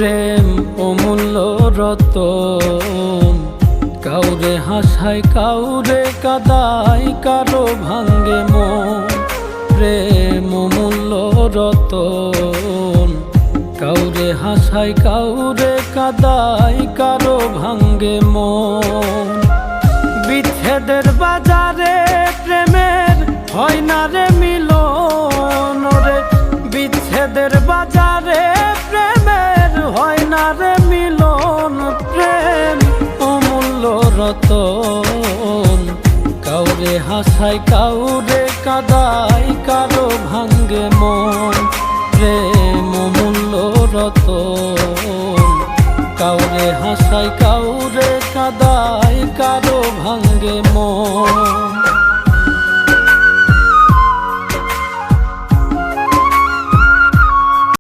প্রেম অমূল্য রতন, কাউরে হাসায় কাউরে কাদায়, কারো ভাঙ্গে মন। প্রেম অমূল্য রতন, কাউরে হাসায় কাউরে কাদায়, কারো ভাঙ্গে মন। বিচ্ছেদের বাজারে প্রেমের হয় না রে মিলন রে, বিচ্ছেদের বাজারে প্রেমের হয় না রে মিলন। প্রেম অমূল্য রতন, কাউরে হাসায় কাউরে কাদায়, কারো ভাঙ্গে মন। প্রেম অমূল্য রতন, কাউরে হাসায় কাউরে কাদায়, কারো ভাঙ্গে মন।